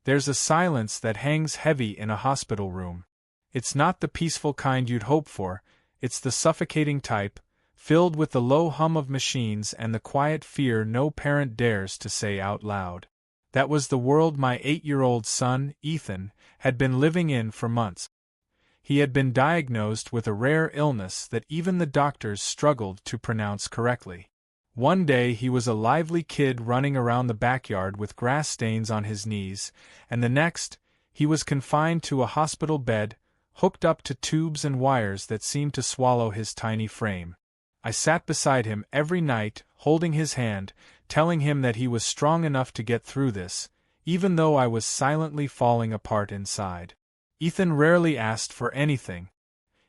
There's a silence that hangs heavy in a hospital room. It's not the peaceful kind you'd hope for, it's the suffocating type, filled with the low hum of machines and the quiet fear no parent dares to say out loud. That was the world my 8-year-old son, Ethan, had been living in for months. He had been diagnosed with a rare illness that even the doctors struggled to pronounce correctly. One day he was a lively kid running around the backyard with grass stains on his knees, and the next, he was confined to a hospital bed, hooked up to tubes and wires that seemed to swallow his tiny frame. I sat beside him every night, holding his hand, telling him that he was strong enough to get through this, even though I was silently falling apart inside. Ethan rarely asked for anything.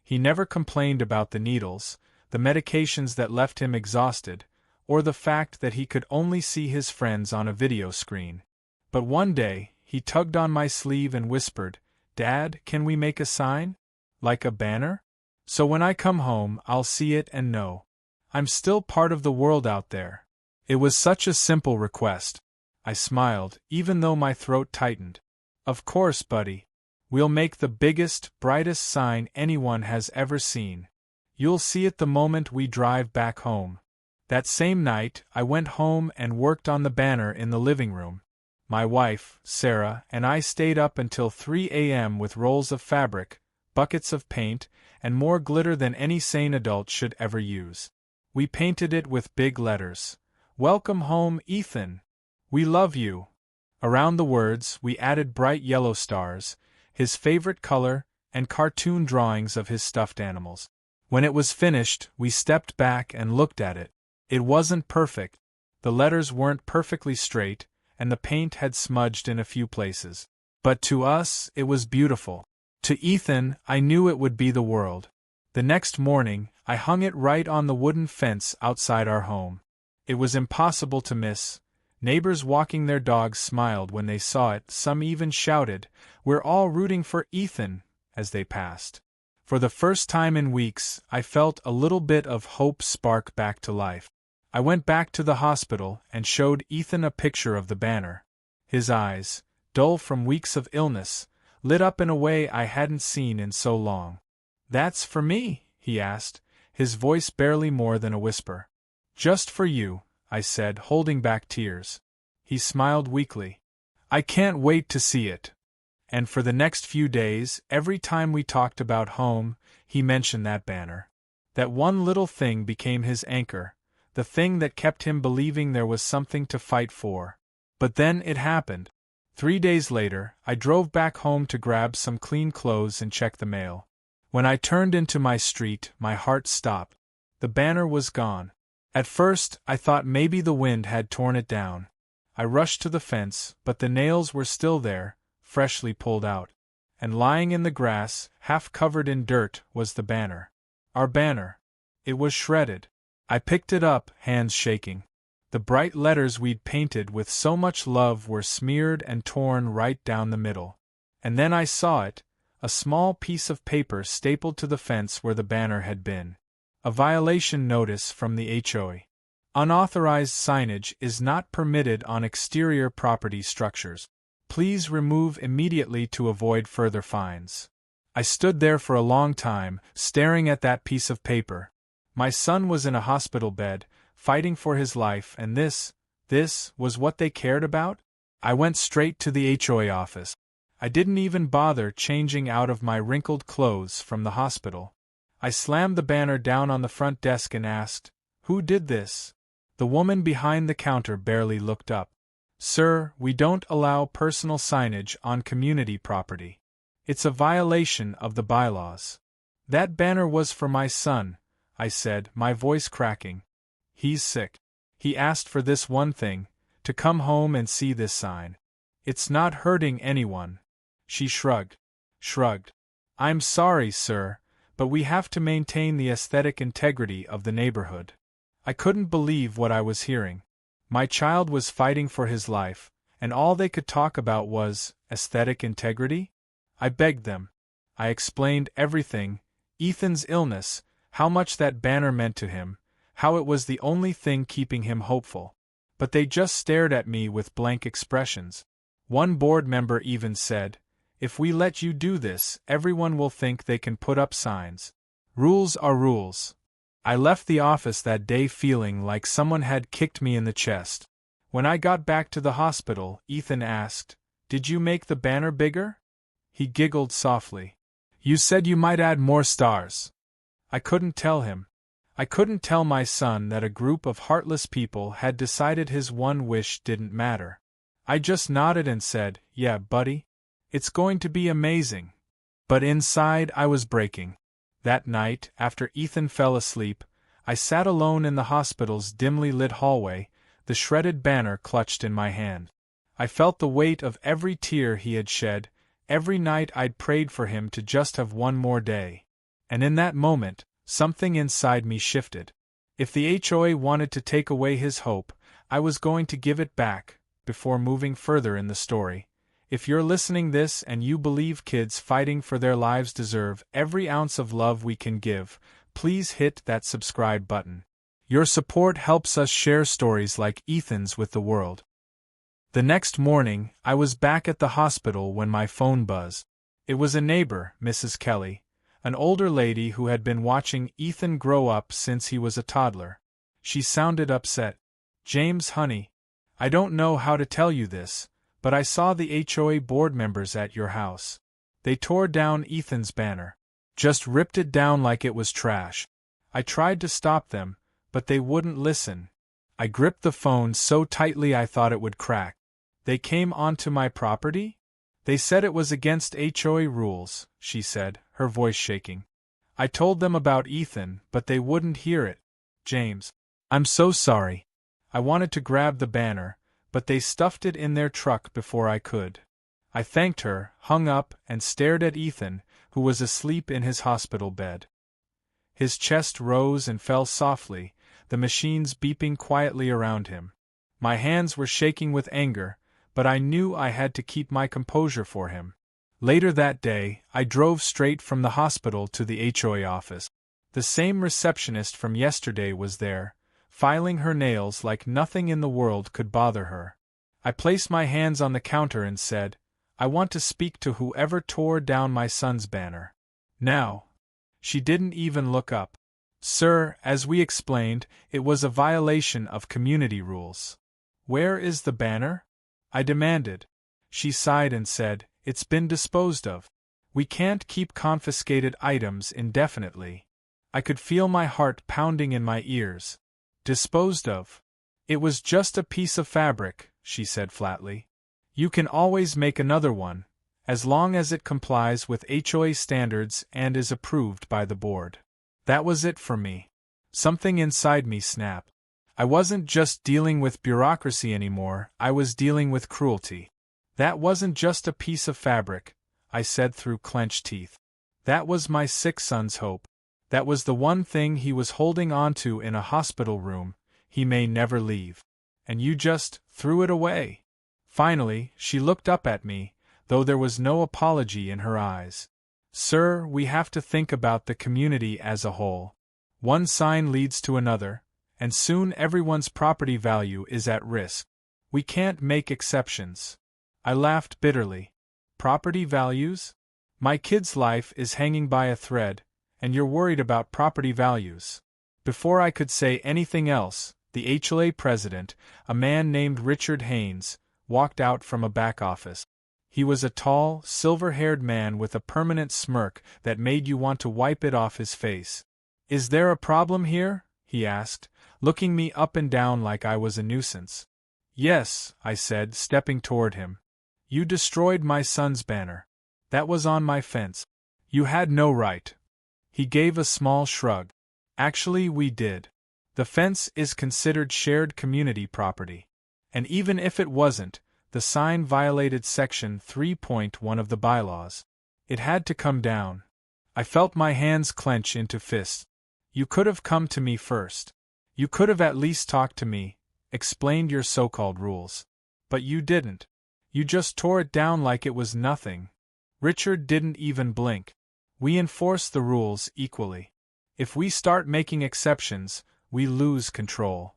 He never complained about the needles, the medications that left him exhausted, or the fact that he could only see his friends on a video screen. But one day, he tugged on my sleeve and whispered, "Dad, can we make a sign? Like a banner? So when I come home, I'll see it and know I'm still part of the world out there." It was such a simple request. I smiled, even though my throat tightened. "Of course, buddy. We'll make the biggest, brightest sign anyone has ever seen. You'll see it the moment we drive back home." That same night, I went home and worked on the banner in the living room. My wife, Sarah, and I stayed up until 3 a.m. with rolls of fabric, buckets of paint, and more glitter than any sane adult should ever use. We painted it with big letters. "Welcome home, Ethan. We love you." Around the words, we added bright yellow stars, his favorite color, and cartoon drawings of his stuffed animals. When it was finished, we stepped back and looked at it. It wasn't perfect. The letters weren't perfectly straight, and the paint had smudged in a few places. But to us, it was beautiful. To Ethan, I knew it would be the world. The next morning, I hung it right on the wooden fence outside our home. It was impossible to miss. Neighbors walking their dogs smiled when they saw it, some even shouted, "We're all rooting for Ethan," as they passed. For the first time in weeks, I felt a little bit of hope spark back to life. I went back to the hospital and showed Ethan a picture of the banner. His eyes, dull from weeks of illness, lit up in a way I hadn't seen in so long. "That's for me?" he asked, his voice barely more than a whisper. "Just for you," I said, holding back tears. He smiled weakly. "I can't wait to see it." And for the next few days, every time we talked about home, he mentioned that banner. That one little thing became his anchor, the thing that kept him believing there was something to fight for. But then it happened. 3 days later, I drove back home to grab some clean clothes and check the mail. When I turned into my street, my heart stopped. The banner was gone. At first, I thought maybe the wind had torn it down. I rushed to the fence, but the nails were still there, freshly pulled out. And lying in the grass, half covered in dirt, was the banner. Our banner. It was shredded. I picked it up, hands shaking. The bright letters we'd painted with so much love were smeared and torn right down the middle. And then I saw it, a small piece of paper stapled to the fence where the banner had been. A violation notice from the HOA. Unauthorized signage is not permitted on exterior property structures. Please remove immediately to avoid further fines. I stood there for a long time, staring at that piece of paper. My son was in a hospital bed, fighting for his life, and this was what they cared about? I went straight to the HOA office. I didn't even bother changing out of my wrinkled clothes from the hospital. I slammed the banner down on the front desk and asked, "Who did this?" The woman behind the counter barely looked up. "Sir, we don't allow personal signage on community property. It's a violation of the bylaws." "That banner was for my son," I said, my voice cracking. "He's sick. He asked for this one thing, to come home and see this sign. It's not hurting anyone." She shrugged. "I'm sorry, sir, but we have to maintain the aesthetic integrity of the neighborhood." I couldn't believe what I was hearing. My child was fighting for his life, and all they could talk about was aesthetic integrity? I begged them. I explained everything, Ethan's illness, how much that banner meant to him, how it was the only thing keeping him hopeful. But they just stared at me with blank expressions. One board member even said, "If we let you do this, everyone will think they can put up signs. Rules are rules." I left the office that day feeling like someone had kicked me in the chest. When I got back to the hospital, Ethan asked, "Did you make the banner bigger?" He giggled softly. "You said you might add more stars." I couldn't tell him. I couldn't tell my son that a group of heartless people had decided his one wish didn't matter. I just nodded and said, "Yeah, buddy. It's going to be amazing." But inside I was breaking. That night, after Ethan fell asleep, I sat alone in the hospital's dimly lit hallway, the shredded banner clutched in my hand. I felt the weight of every tear he had shed, every night I'd prayed for him to just have one more day. And in that moment, something inside me shifted. If the HOA wanted to take away his hope, I was going to give it back. Before moving further in the story, if you're listening this and you believe kids fighting for their lives deserve every ounce of love we can give, please hit that subscribe button. Your support helps us share stories like Ethan's with the world. The next morning, I was back at the hospital when my phone buzzed. It was a neighbor, Mrs. Kelly, an older lady who had been watching Ethan grow up since he was a toddler. She sounded upset. "James, honey, I don't know how to tell you this, but I saw the HOA board members at your house. They tore down Ethan's banner. Just ripped it down like it was trash. I tried to stop them, but they wouldn't listen." I gripped the phone so tightly I thought it would crack. "They came onto my property? They said it was against HOA rules," she said, her voice shaking. "I told them about Ethan, but they wouldn't hear it. James, I'm so sorry. I wanted to grab the banner, but they stuffed it in their truck before I could." I thanked her, hung up, and stared at Ethan, who was asleep in his hospital bed. His chest rose and fell softly, the machines beeping quietly around him. My hands were shaking with anger, but I knew I had to keep my composure for him. Later that day, I drove straight from the hospital to the HOA office. The same receptionist from yesterday was there, filing her nails like nothing in the world could bother her. I placed my hands on the counter and said, "I want to speak to whoever tore down my son's banner. Now." She didn't even look up. "Sir, as we explained, it was a violation of community rules." "Where is the banner?" I demanded. She sighed and said, "It's been disposed of. We can't keep confiscated items indefinitely." I could feel my heart pounding in my ears. "Disposed of? It was just a piece of fabric," she said flatly. "You can always make another one, as long as it complies with HOA standards and is approved by the board." That was it for me. Something inside me snapped. I wasn't just dealing with bureaucracy anymore, I was dealing with cruelty. "That wasn't just a piece of fabric," I said through clenched teeth. "That was my sick son's hope. That was the one thing he was holding on to in a hospital room he may never leave. And you just threw it away." Finally, she looked up at me, though there was no apology in her eyes. "Sir, we have to think about the community as a whole. One sign leads to another, and soon everyone's property value is at risk. We can't make exceptions." I laughed bitterly. "Property values? My kid's life is hanging by a thread, and you're worried about property values." Before I could say anything else, the HOA president, a man named Richard Haynes, walked out from a back office. He was a tall, silver-haired man with a permanent smirk that made you want to wipe it off his face. "Is there a problem here?" he asked, looking me up and down like I was a nuisance. "Yes," I said, stepping toward him. "You destroyed my son's banner. That was on my fence. You had no right." He gave a small shrug. "Actually, we did. The fence is considered shared community property. And even if it wasn't, the sign violated Section 3.1 of the bylaws. It had to come down." I felt my hands clench into fists. "You could have come to me first. You could have at least talked to me, explained your so-called rules. But you didn't. You just tore it down like it was nothing." Richard didn't even blink. "We enforce the rules equally. If we start making exceptions, we lose control."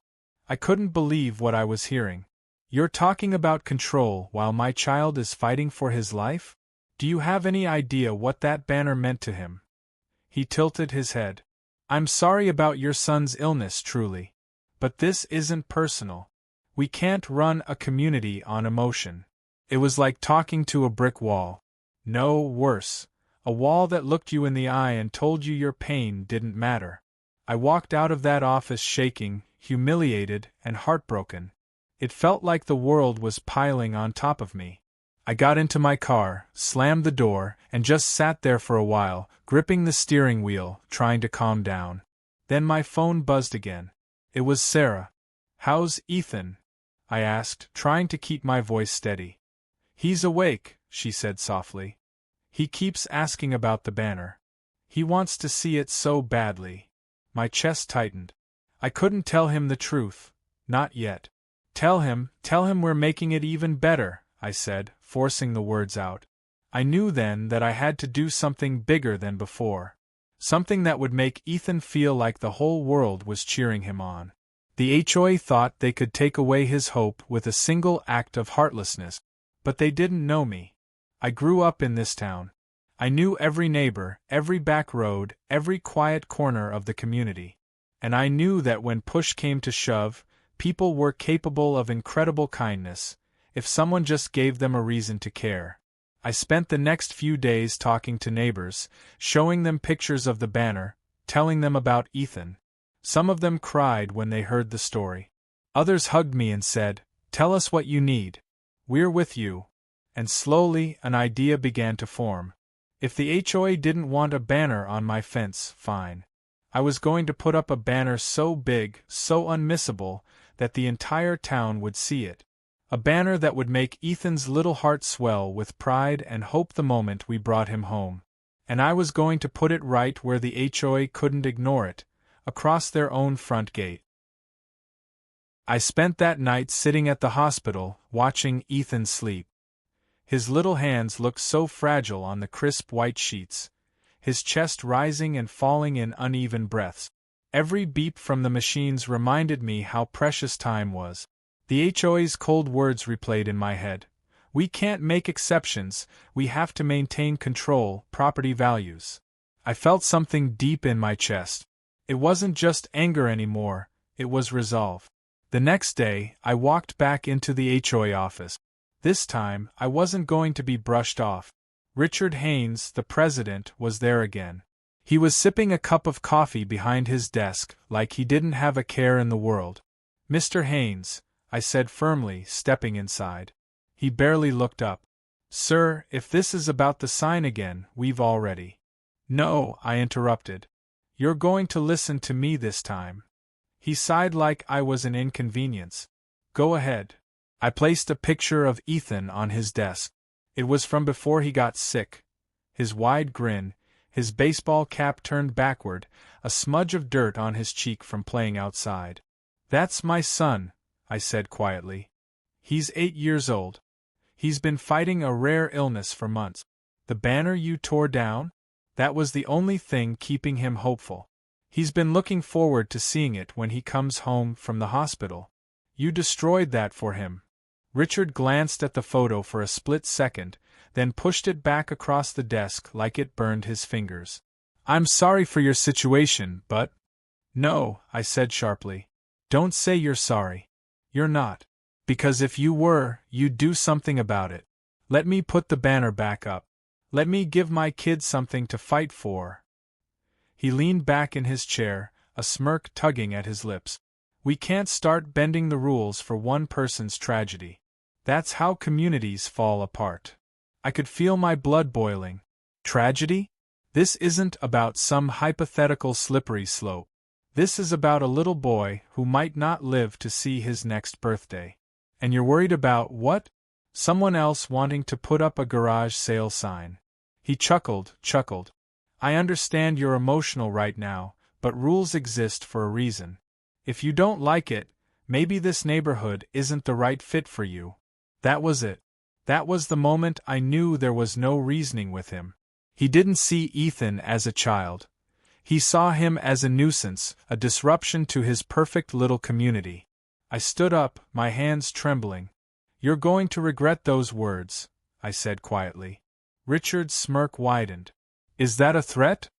I couldn't believe what I was hearing. You're talking about control while my child is fighting for his life? Do you have any idea what that banner meant to him? He tilted his head. I'm sorry about your son's illness, truly. But this isn't personal. We can't run a community on emotion. It was like talking to a brick wall. No, worse. A wall that looked you in the eye and told you your pain didn't matter. I walked out of that office shaking, humiliated, and heartbroken. It felt like the world was piling on top of me. I got into my car, slammed the door, and just sat there for a while, gripping the steering wheel, trying to calm down. Then my phone buzzed again. It was Sarah. "How's Ethan?" I asked, trying to keep my voice steady. "He's awake," she said softly. "He keeps asking about the banner. He wants to see it so badly." My chest tightened. I couldn't tell him the truth. Not yet. Tell him we're making it even better," I said, forcing the words out. I knew then that I had to do something bigger than before. Something that would make Ethan feel like the whole world was cheering him on. The HOA thought they could take away his hope with a single act of heartlessness. But they didn't know me. I grew up in this town. I knew every neighbor, every back road, every quiet corner of the community. And I knew that when push came to shove, people were capable of incredible kindness, if someone just gave them a reason to care. I spent the next few days talking to neighbors, showing them pictures of the banner, telling them about Ethan. Some of them cried when they heard the story. Others hugged me and said, "Tell us what you need. We're with you." And slowly, an idea began to form. If the HOA didn't want a banner on my fence, fine. I was going to put up a banner so big, so unmissable, that the entire town would see it. A banner that would make Ethan's little heart swell with pride and hope the moment we brought him home. And I was going to put it right where the HOA couldn't ignore it, across their own front gate. I spent that night sitting at the hospital, watching Ethan sleep. His little hands looked so fragile on the crisp white sheets, his chest rising and falling in uneven breaths. Every beep from the machines reminded me how precious time was. The HOA's cold words replayed in my head. "We can't make exceptions, we have to maintain control, property values." I felt something deep in my chest. It wasn't just anger anymore, it was resolve. The next day, I walked back into the HOA office. This time, I wasn't going to be brushed off. Richard Haynes, the president, was there again. He was sipping a cup of coffee behind his desk, like he didn't have a care in the world. "Mr. Haynes," I said firmly, stepping inside. He barely looked up. "Sir, if this is about the sign again, we've already—" "No," I interrupted. "You're going to listen to me this time." He sighed like I was an inconvenience. "Go ahead." I placed a picture of Ethan on his desk. It was from before he got sick. His wide grin, his baseball cap turned backward, a smudge of dirt on his cheek from playing outside. "That's my son," I said quietly. "He's 8 years old. He's been fighting a rare illness for months. The banner you tore down? That was the only thing keeping him hopeful. He's been looking forward to seeing it when he comes home from the hospital. You destroyed that for him." Richard glanced at the photo for a split second, then pushed it back across the desk like it burned his fingers. "I'm sorry for your situation, but—" "No," I said sharply. "Don't say you're sorry. You're not. Because if you were, you'd do something about it. Let me put the banner back up. Let me give my kids something to fight for." He leaned back in his chair, a smirk tugging at his lips. "We can't start bending the rules for one person's tragedy. That's how communities fall apart." I could feel my blood boiling. Tragedy? This isn't about some hypothetical slippery slope. This is about a little boy who might not live to see his next birthday. And you're worried about what? Someone else wanting to put up a garage sale sign. He chuckled. "I understand you're emotional right now, but rules exist for a reason. If you don't like it, maybe this neighborhood isn't the right fit for you." That was it. That was the moment I knew there was no reasoning with him. He didn't see Ethan as a child. He saw him as a nuisance, a disruption to his perfect little community. I stood up, my hands trembling. You're going to regret those words, I said quietly. Richard's smirk widened. Is that a threat?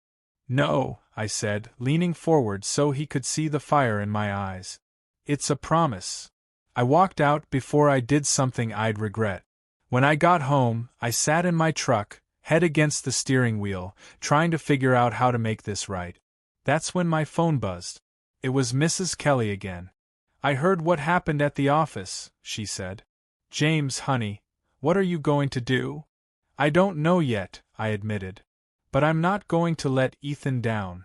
No, I said, leaning forward so he could see the fire in my eyes. It's a promise. I walked out before I did something I'd regret. When I got home, I sat in my truck, head against the steering wheel, trying to figure out how to make this right. That's when my phone buzzed. It was Mrs. Kelly again. I heard what happened at the office, she said. James, honey, what are you going to do? I don't know yet, I admitted. But I'm not going to let Ethan down.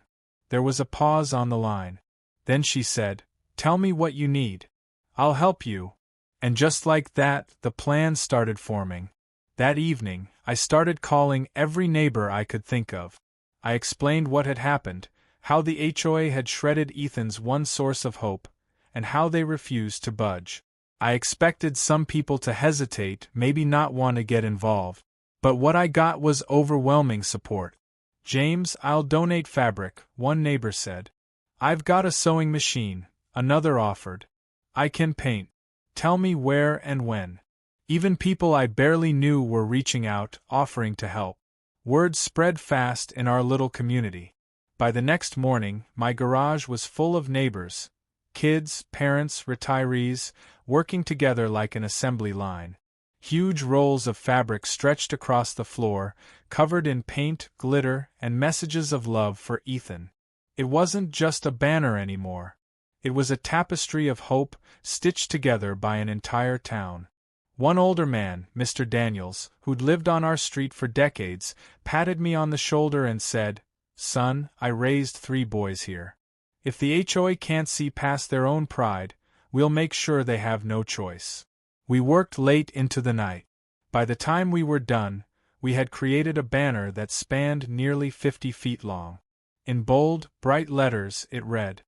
There was a pause on the line. Then she said, Tell me what you need. I'll help you. And just like that, the plan started forming. That evening, I started calling every neighbor I could think of. I explained what had happened, how the HOA had shredded Ethan's one source of hope, and how they refused to budge. I expected some people to hesitate, maybe not want to get involved. But what I got was overwhelming support. James, I'll donate fabric, one neighbor said. I've got a sewing machine, another offered. I can paint. Tell me where and when. Even people I barely knew were reaching out, offering to help. Word spread fast in our little community. By the next morning, my garage was full of neighbors, kids, parents, retirees, working together like an assembly line. Huge rolls of fabric stretched across the floor, covered in paint, glitter, and messages of love for Ethan. It wasn't just a banner anymore. It was a tapestry of hope, stitched together by an entire town. One older man, Mr. Daniels, who'd lived on our street for decades, patted me on the shoulder and said, Son, I raised 3 boys here. If the HOA can't see past their own pride, we'll make sure they have no choice. We worked late into the night. By the time we were done, we had created a banner that spanned nearly 50 feet long. In bold, bright letters, it read,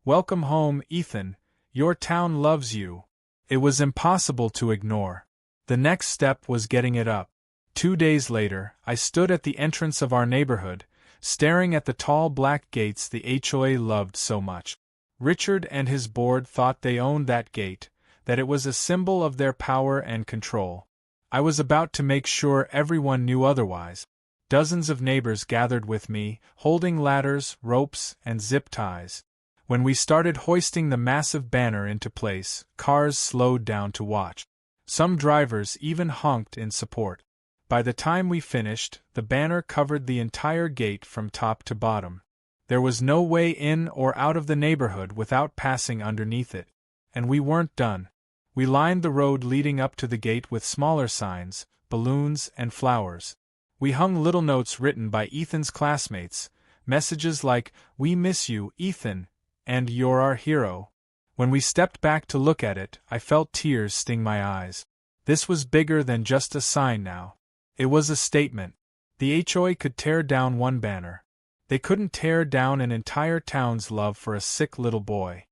Welcome home, Ethan. Your town loves you. It was impossible to ignore. The next step was getting it up. 2 days later, I stood at the entrance of our neighborhood, staring at the tall black gates the HOA loved so much. Richard and his board thought they owned that gate, that it was a symbol of their power and control. I was about to make sure everyone knew otherwise. Dozens of neighbors gathered with me, holding ladders, ropes, and zip ties. When we started hoisting the massive banner into place, cars slowed down to watch. Some drivers even honked in support. By the time we finished, the banner covered the entire gate from top to bottom. There was no way in or out of the neighborhood without passing underneath it. And we weren't done. We lined the road leading up to the gate with smaller signs, balloons, and flowers. We hung little notes written by Ethan's classmates, messages like, We miss you, Ethan, and You're our hero. When we stepped back to look at it, I felt tears sting my eyes. This was bigger than just a sign now. It was a statement. The HOA could tear down one banner. They couldn't tear down an entire town's love for a sick little boy.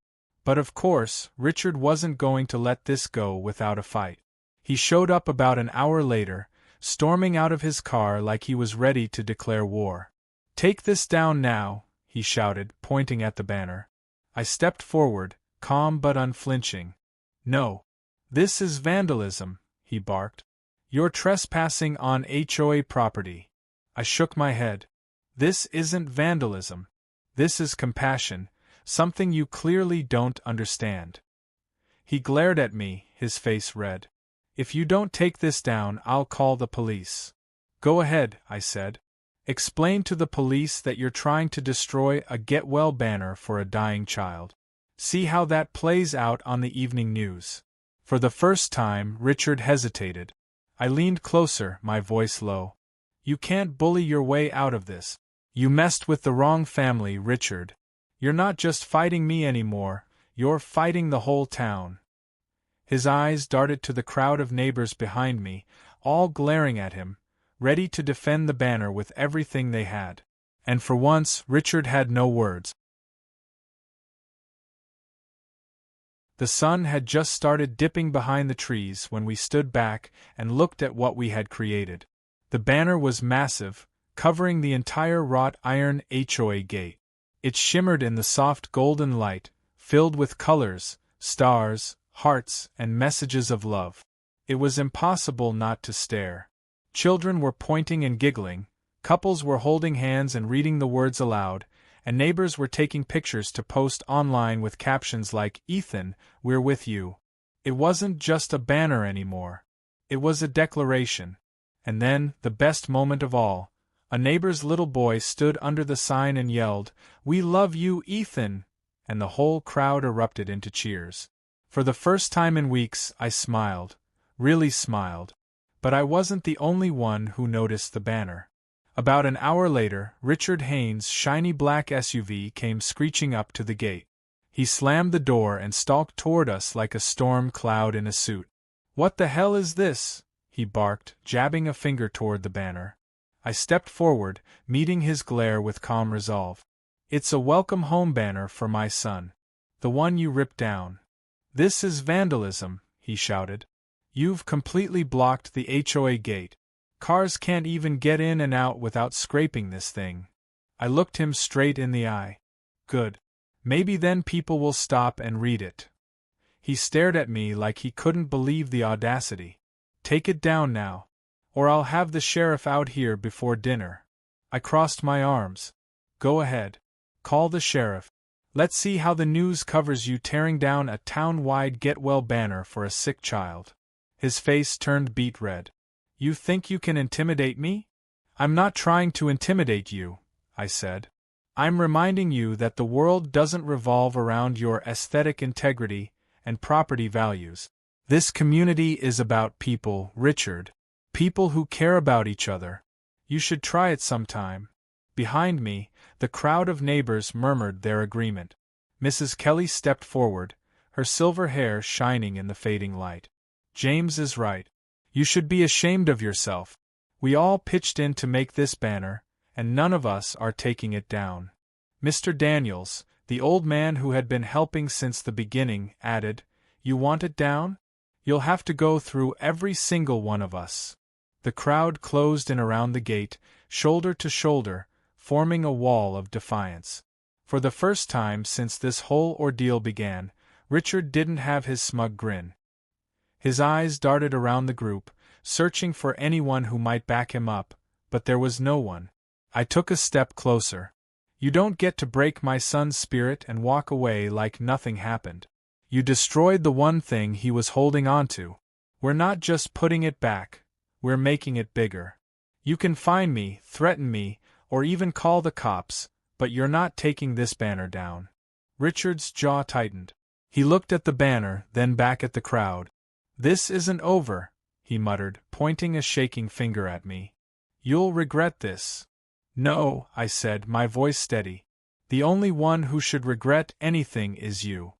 But of course, Richard wasn't going to let this go without a fight. He showed up about an hour later, storming out of his car like he was ready to declare war. Take this down now, he shouted, pointing at the banner. I stepped forward, calm but unflinching. No. This is vandalism, he barked. You're trespassing on HOA property. I shook my head. This isn't vandalism. This is compassion, something you clearly don't understand. He glared at me, his face red. If you don't take this down, I'll call the police. Go ahead, I said. Explain to the police that you're trying to destroy a get-well banner for a dying child. See how that plays out on the evening news. For the first time, Richard hesitated. I leaned closer, my voice low. You can't bully your way out of this. You messed with the wrong family, Richard. You're not just fighting me anymore, you're fighting the whole town. His eyes darted to the crowd of neighbors behind me, all glaring at him, ready to defend the banner with everything they had. And for once, Richard had no words. The sun had just started dipping behind the trees when we stood back and looked at what we had created. The banner was massive, covering the entire wrought iron HOA gate. It shimmered in the soft golden light, filled with colors, stars, hearts, and messages of love. It was impossible not to stare. Children were pointing and giggling, couples were holding hands and reading the words aloud, and neighbors were taking pictures to post online with captions like, "Ethan, we're with you." It wasn't just a banner anymore. It was a declaration. And then, the best moment of all, a neighbor's little boy stood under the sign and yelled, "We love you, Ethan!" And the whole crowd erupted into cheers. For the first time in weeks, I smiled. Really smiled. But I wasn't the only one who noticed the banner. About an hour later, Richard Haynes' shiny black SUV came screeching up to the gate. He slammed the door and stalked toward us like a storm cloud in a suit. "What the hell is this?" he barked, jabbing a finger toward the banner. I stepped forward, meeting his glare with calm resolve. "It's a welcome home banner for my son. The one you ripped down." "This is vandalism," he shouted. "You've completely blocked the HOA gate. Cars can't even get in and out without scraping this thing." I looked him straight in the eye. "Good. Maybe then people will stop and read it." He stared at me like he couldn't believe the audacity. "Take it down now, or I'll have the sheriff out here before dinner." I crossed my arms. "Go ahead. Call the sheriff. Let's see how the news covers you tearing down a town-wide get-well banner for a sick child." His face turned beet red. "You think you can intimidate me?" "I'm not trying to intimidate you," I said. "I'm reminding you that the world doesn't revolve around your aesthetic integrity and property values. This community is about people, Richard. People who care about each other. You should try it sometime." Behind me, the crowd of neighbors murmured their agreement. Mrs. Kelly stepped forward, her silver hair shining in the fading light. "James is right. You should be ashamed of yourself. We all pitched in to make this banner, and none of us are taking it down." Mr. Daniels, the old man who had been helping since the beginning, added, "You want it down? You'll have to go through every single one of us." The crowd closed in around the gate, shoulder to shoulder, forming a wall of defiance. For the first time since this whole ordeal began, Richard didn't have his smug grin. His eyes darted around the group, searching for anyone who might back him up, but there was no one. I took a step closer. "You don't get to break my son's spirit and walk away like nothing happened. You destroyed the one thing he was holding on to. We're not just putting it back, we're making it bigger. You can fine me, threaten me, or even call the cops, but you're not taking this banner down." Richard's jaw tightened. He looked at the banner, then back at the crowd. "This isn't over," he muttered, pointing a shaking finger at me. "You'll regret this." "No," I said, my voice steady. "The only one who should regret anything is you."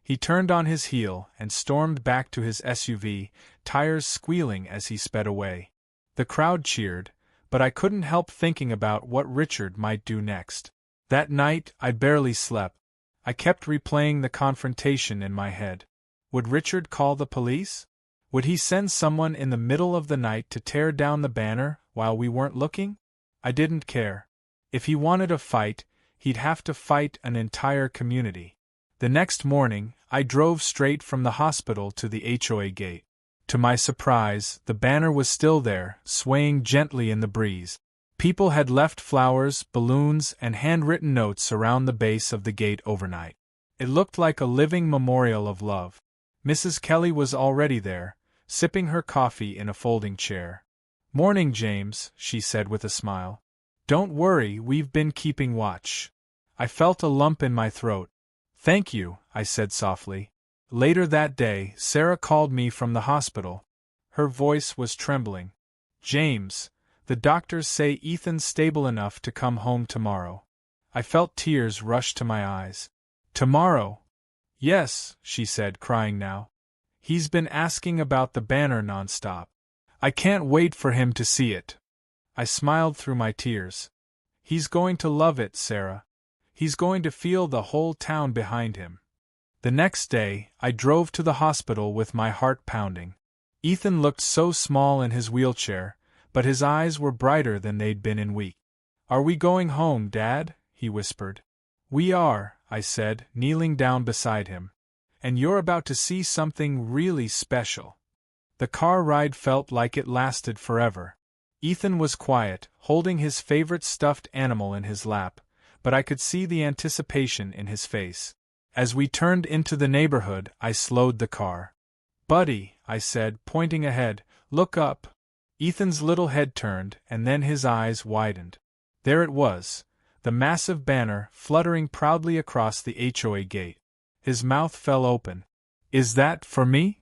He turned on his heel and stormed back to his SUV, tires squealing as he sped away. The crowd cheered, but I couldn't help thinking about what Richard might do next. That night, I barely slept. I kept replaying the confrontation in my head. Would Richard call the police? Would he send someone in the middle of the night to tear down the banner while we weren't looking? I didn't care. If he wanted a fight, he'd have to fight an entire community. The next morning, I drove straight from the hospital to the HOA gate. To my surprise, the banner was still there, swaying gently in the breeze. People had left flowers, balloons, and handwritten notes around the base of the gate overnight. It looked like a living memorial of love. Mrs. Kelly was already there, sipping her coffee in a folding chair. "Morning, James," she said with a smile. "Don't worry, we've been keeping watch." I felt a lump in my throat. "Thank you," I said softly. Later that day, Sarah called me from the hospital. Her voice was trembling. "James, the doctors say Ethan's stable enough to come home tomorrow." I felt tears rush to my eyes. "Tomorrow?" "Yes," she said, crying now. "He's been asking about the banner nonstop. I can't wait for him to see it." I smiled through my tears. "He's going to love it, Sarah. He's going to feel the whole town behind him." The next day, I drove to the hospital with my heart pounding. Ethan looked so small in his wheelchair, but his eyes were brighter than they'd been in weeks. "Are we going home, Dad?" he whispered. "We are," I said, kneeling down beside him. "And you're about to see something really special." The car ride felt like it lasted forever. Ethan was quiet, holding his favorite stuffed animal in his lap, but I could see the anticipation in his face. As we turned into the neighborhood, I slowed the car. "Buddy," I said, pointing ahead, "look up." Ethan's little head turned, and then his eyes widened. There it was, the massive banner fluttering proudly across the HOA gate. His mouth fell open. "Is that for me?"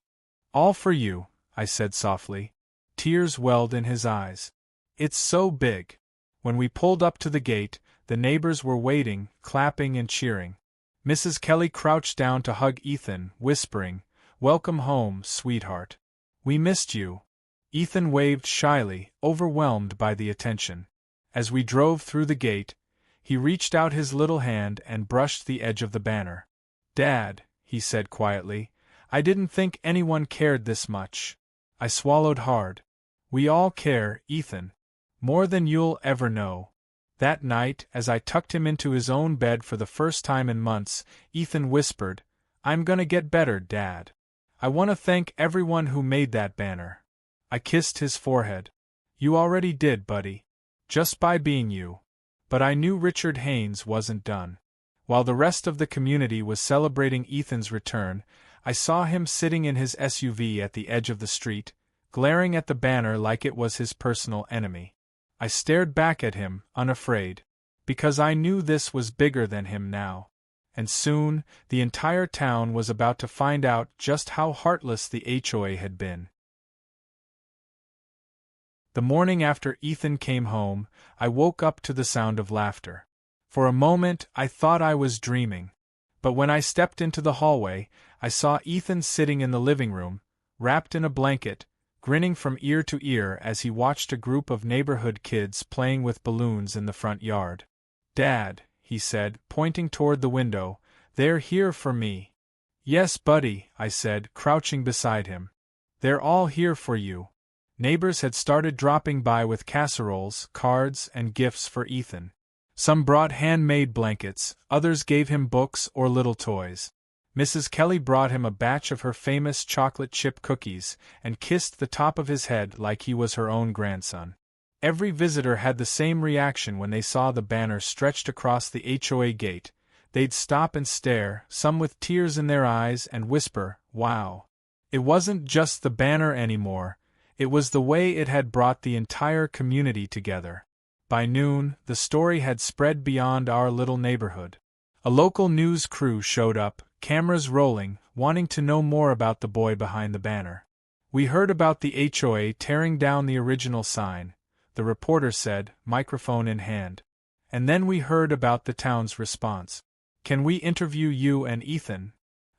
"All for you," I said softly. Tears welled in his eyes. "It's so big." When we pulled up to the gate, the neighbors were waiting, clapping and cheering. Mrs. Kelly crouched down to hug Ethan, whispering, "Welcome home, sweetheart. We missed you." Ethan waved shyly, overwhelmed by the attention. As we drove through the gate, he reached out his little hand and brushed the edge of the banner. "Dad," he said quietly, "I didn't think anyone cared this much." I swallowed hard. "We all care, Ethan. More than you'll ever know." That night, as I tucked him into his own bed for the first time in months, Ethan whispered, "I'm gonna get better, Dad. I want to thank everyone who made that banner." I kissed his forehead. "You already did, buddy. Just by being you." But I knew Richard Haynes wasn't done. While the rest of the community was celebrating Ethan's return, I saw him sitting in his SUV at the edge of the street, glaring at the banner like it was his personal enemy. I stared back at him, unafraid, because I knew this was bigger than him now. And soon, the entire town was about to find out just how heartless the HOA had been. The morning after Ethan came home, I woke up to the sound of laughter. For a moment, I thought I was dreaming. But when I stepped into the hallway, I saw Ethan sitting in the living room, wrapped in a blanket, grinning from ear to ear as he watched a group of neighborhood kids playing with balloons in the front yard. "Dad," he said, pointing toward the window, "they're here for me." "Yes, buddy," I said, crouching beside him. "They're all here for you." Neighbors had started dropping by with casseroles, cards, and gifts for Ethan. Some brought handmade blankets, others gave him books or little toys. Mrs. Kelly brought him a batch of her famous chocolate chip cookies and kissed the top of his head like he was her own grandson. Every visitor had the same reaction when they saw the banner stretched across the HOA gate. They'd stop and stare, some with tears in their eyes, and whisper, "Wow." It wasn't just the banner anymore, it was the way it had brought the entire community together. By noon, the story had spread beyond our little neighborhood. A local news crew showed up, cameras rolling, wanting to know more about the boy behind the banner. "We heard about the HOA tearing down the original sign," the reporter said, microphone in hand. "And then we heard about the town's response. Can we interview you and Ethan?"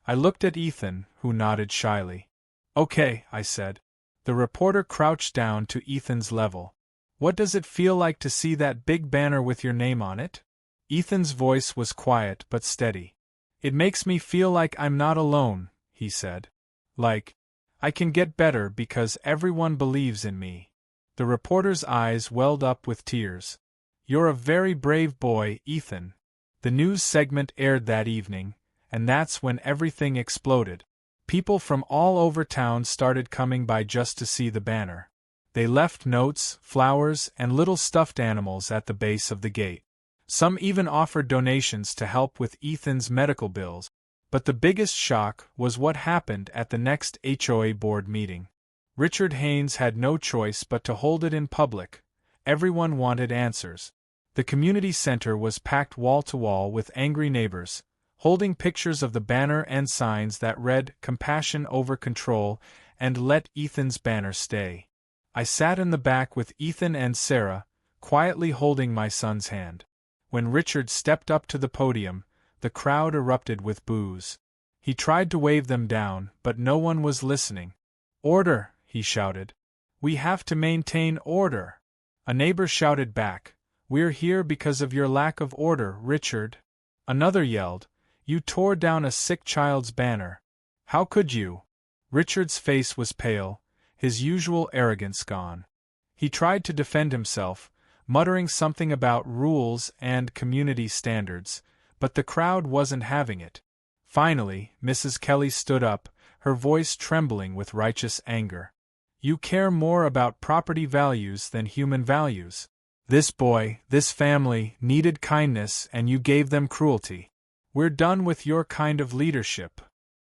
I looked at Ethan, who nodded shyly. "Okay," I said. The reporter crouched down to Ethan's level. "What does it feel like to see that big banner with your name on it?" Ethan's voice was quiet but steady. "It makes me feel like I'm not alone," he said. "Like I can get better because everyone believes in me." The reporter's eyes welled up with tears. "You're a very brave boy, Ethan." The news segment aired that evening, and that's when everything exploded. People from all over town started coming by just to see the banner. They left notes, flowers, and little stuffed animals at the base of the gate. Some even offered donations to help with Ethan's medical bills. But the biggest shock was what happened at the next HOA board meeting. Richard Haynes had no choice but to hold it in public. Everyone wanted answers. The community center was packed wall to wall with angry neighbors, holding pictures of the banner and signs that read "Compassion over Control" and "Let Ethan's banner stay." I sat in the back with Ethan and Sarah, quietly holding my son's hand. When Richard stepped up to the podium, the crowd erupted with boos. He tried to wave them down, but no one was listening. "Order," he shouted. "We have to maintain order." A neighbor shouted back, "We're here because of your lack of order, Richard." Another yelled, "You tore down a sick child's banner. How could you?" Richard's face was pale, his usual arrogance gone. He tried to defend himself, muttering something about rules and community standards, but the crowd wasn't having it. Finally, Mrs. Kelly stood up, her voice trembling with righteous anger. You care more about property values than human values. This boy, this family, needed kindness and you gave them cruelty. We're done with your kind of leadership."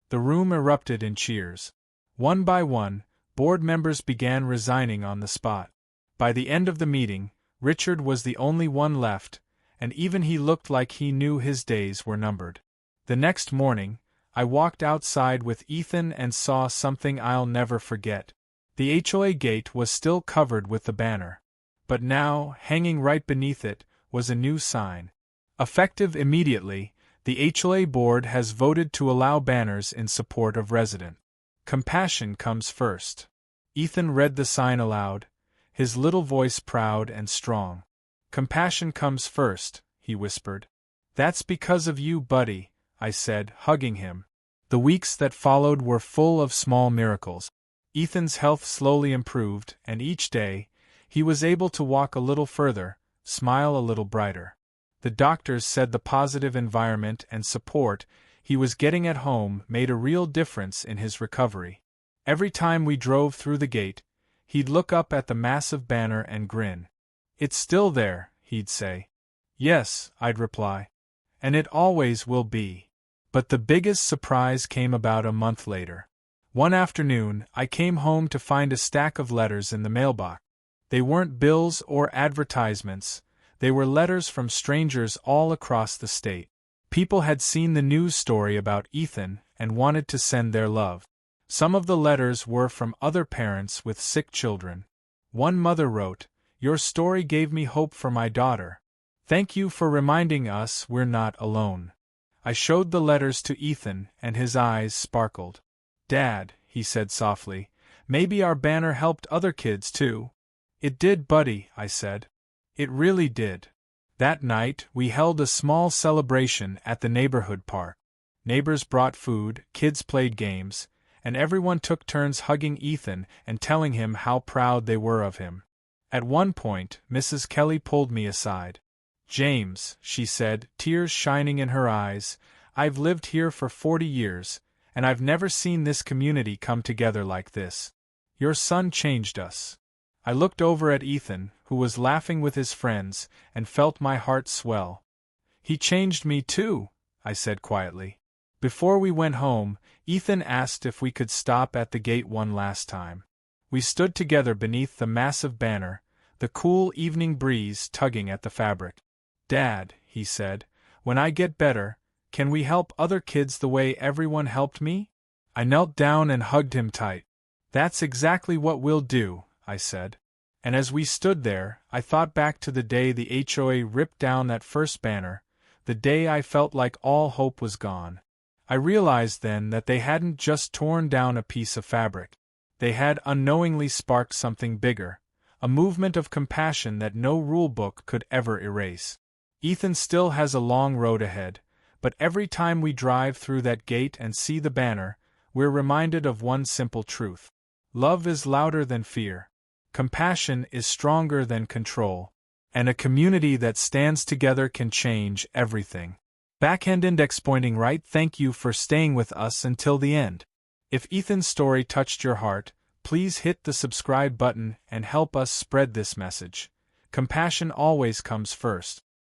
The room erupted in cheers. One by one, board members began resigning on the spot. By the end of the meeting, Richard was the only one left, and even he looked like he knew his days were numbered. The next morning, I walked outside with Ethan and saw something I'll never forget. The HOA gate was still covered with the banner. But now, hanging right beneath it, was a new sign. Effective immediately, the HOA board has voted to allow banners in support of resident. Compassion comes first. Ethan read the sign aloud, his little voice proud and strong. "Compassion comes first," he whispered. "That's because of you, buddy," I said, hugging him. The weeks that followed were full of small miracles. Ethan's health slowly improved, and each day, he was able to walk a little further, smile a little brighter. The doctors said the positive environment and support he was getting at home made a real difference in his recovery. Every time we drove through the gate, he'd look up at the massive banner and grin. "It's still there," he'd say. "Yes," I'd reply. "And it always will be." But the biggest surprise came about a month later. One afternoon, I came home to find a stack of letters in the mailbox. They weren't bills or advertisements, they were letters from strangers all across the state. People had seen the news story about Ethan and wanted to send their love. Some of the letters were from other parents with sick children. One mother wrote, "Your story gave me hope for my daughter. Thank you for reminding us we're not alone." I showed the letters to Ethan and his eyes sparkled. "Dad," he said softly, "maybe our banner helped other kids too." "It did, buddy," I said. "It really did." That night, we held a small celebration at the neighborhood park. Neighbors brought food, kids played games, and everyone took turns hugging Ethan and telling him how proud they were of him. At one point, Mrs. Kelly pulled me aside. "James," she said, tears shining in her eyes, "I've lived here for 40 years, and I've never seen this community come together like this. Your son changed us." I looked over at Ethan, who was laughing with his friends, and felt my heart swell. "He changed me too," I said quietly. Before we went home, Ethan asked if we could stop at the gate one last time. We stood together beneath the massive banner, the cool evening breeze tugging at the fabric. "Dad," he said, "when I get better, can we help other kids the way everyone helped me?" I knelt down and hugged him tight. "That's exactly what we'll do," I said. And as we stood there, I thought back to the day the HOA ripped down that first banner, the day I felt like all hope was gone. I realized then that they hadn't just torn down a piece of fabric. They had unknowingly sparked something bigger, a movement of compassion that no rule book could ever erase. Ethan still has a long road ahead, but every time we drive through that gate and see the banner, we're reminded of one simple truth. Love is louder than fear. Compassion is stronger than control. And a community that stands together can change everything. Backhand index pointing right. Thank you for staying with us until the end. If Ethan's story touched your heart, please hit the subscribe button and help us spread this message. Compassion always comes first.